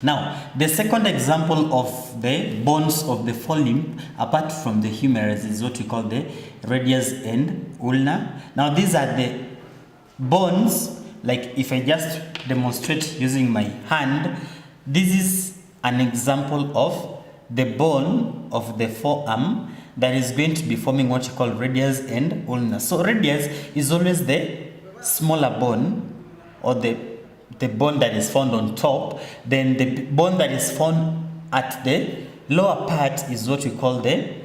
Now, the second example of the bones of the forelimb, apart from the humerus, is what we call the radius and ulna. Now, these are the bones, like if I just demonstrate using my hand, this is an example of the bone of the forearm that is going to be forming what you call radius and ulna. So, radius is always the smaller bone, or the bone that is found on top. Then the bone that is found at the lower part is what we call the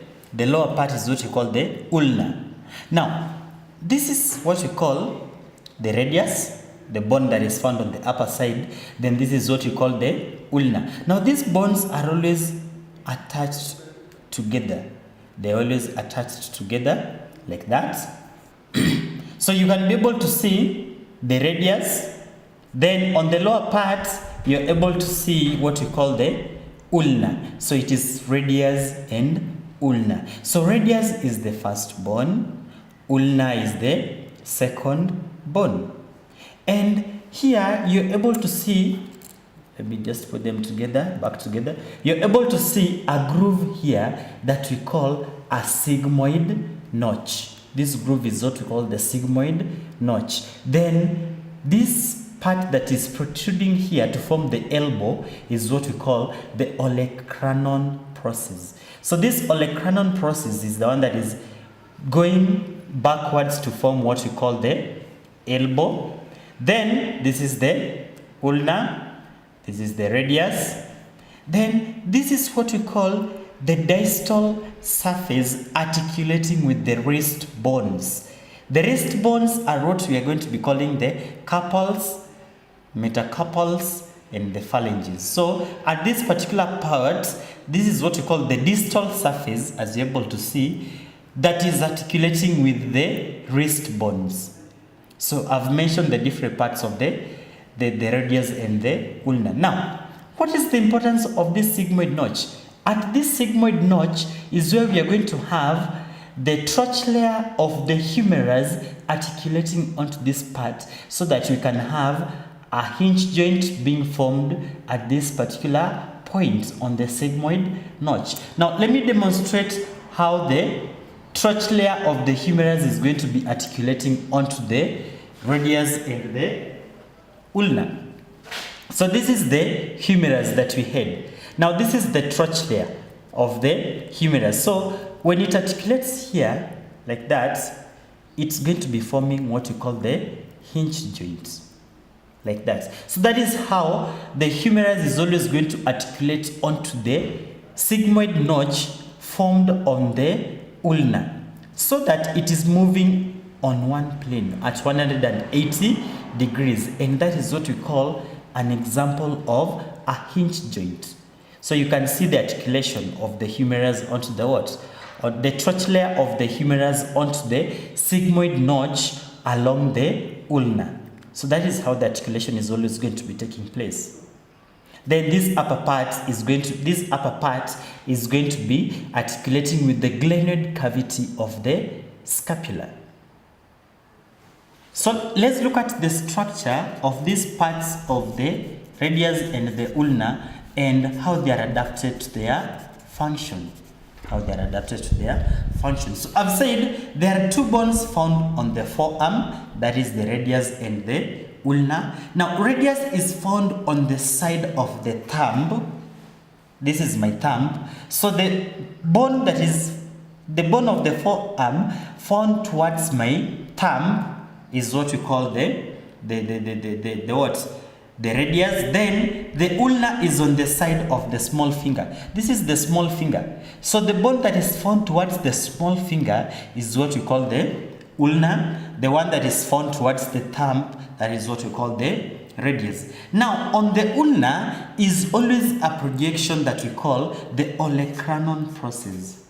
ulna. Now, this is what we call the radius, the bone that is found on the upper side. Then this is what we call the ulna. Now, these bones are always attached together. They're always attached together like that. So you can be able to see the radius. Then on the lower part, you're able to see what we call the ulna. So it is radius and ulna. So radius is the first bone, ulna is the second bone. And here you're able to see, let me just put them together, back together. You're able to see a groove here that we call a sigmoid notch. This groove is what we call the sigmoid notch. Then this part that is protruding here to form the elbow is what we call the olecranon process. So this olecranon process is the one that is going backwards to form what we call the elbow. Then this is the ulna, this is the radius. Then this is what we call the distal surface articulating with the wrist bones. The wrist bones are what we are going to be calling the carpals, metacarpals, and the phalanges. So at this particular part, this is what we call the distal surface, as you're able to see, that is articulating with the wrist bones. So I've mentioned the different parts of the radius and the ulna. Now, what is the importance of this sigmoid notch? At this sigmoid notch is where we are going to have the trochlea of the humerus articulating onto this part, so that we can have a hinge joint being formed at this particular point on the sigmoid notch. Now, let me demonstrate how the trochlea of the humerus is going to be articulating onto the radius and the ulna. So this is the humerus that we had. Now, this is the trochlea of the humerus. So when it articulates here like that, it's going to be forming what we call the hinge joint, like that. So that is how the humerus is always going to articulate onto the sigmoid notch formed on the ulna, so that it is moving on one plane at 180 degrees. And that is what we call an example of a hinge joint. So you can see the articulation of the humerus onto the what? Or the trochlea of the humerus onto the sigmoid notch along the ulna. So that is how the articulation is always going to be taking place. Then this upper part is going to be articulating with the glenoid cavity of the scapula. So let's look at the structure of these parts of the radius and the ulna and how they are adapted to their function. So I've said there are two bones found on the forearm, that is the radius and the ulna. Now, radius is found on the side of the thumb. This is my thumb. So the bone that is the bone of the forearm found towards my thumb is what we call the radius. Then the ulna is on the side of the small finger. This is the small finger. So the bone that is found towards the small finger is what we call the ulna. The one that is found towards the thumb, that is what we call the radius. Now, on the ulna is always a projection that we call the olecranon process.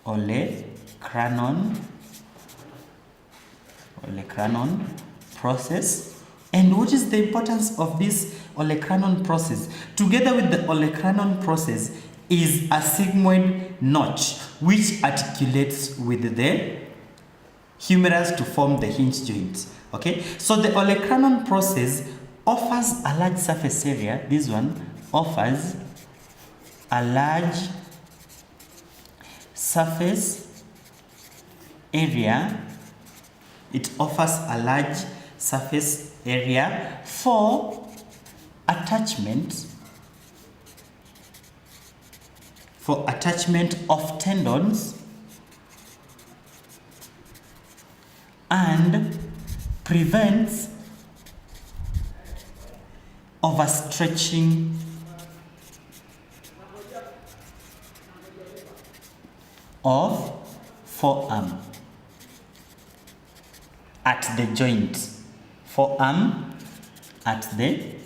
Olecranon process. And what is the importance of this olecranon process? Together with the olecranon process is a sigmoid notch, which articulates with the humerus to form the hinge joint. Okay, so the olecranon process offers a large surface area, this one, offers a large surface area. It offers a large surface area for attachment of tendons and prevents overstretching of forearm at the joint. Forearm at the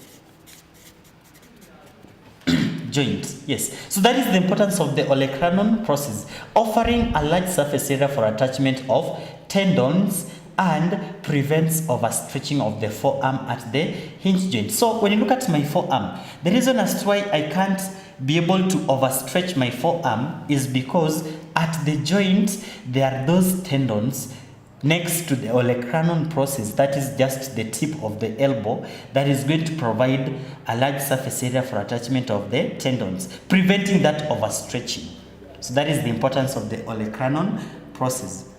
joint. Yes. So that is the importance of the olecranon process, offering a large surface area for attachment of tendons and prevents overstretching of the forearm at the hinge joint. So when you look at my forearm, the reason as to why I can't be able to overstretch my forearm is because at the joint there are those tendons next to the olecranon process, that is just the tip of the elbow, that is going to provide a large surface area for attachment of the tendons, preventing that overstretching. So that is the importance of the olecranon process.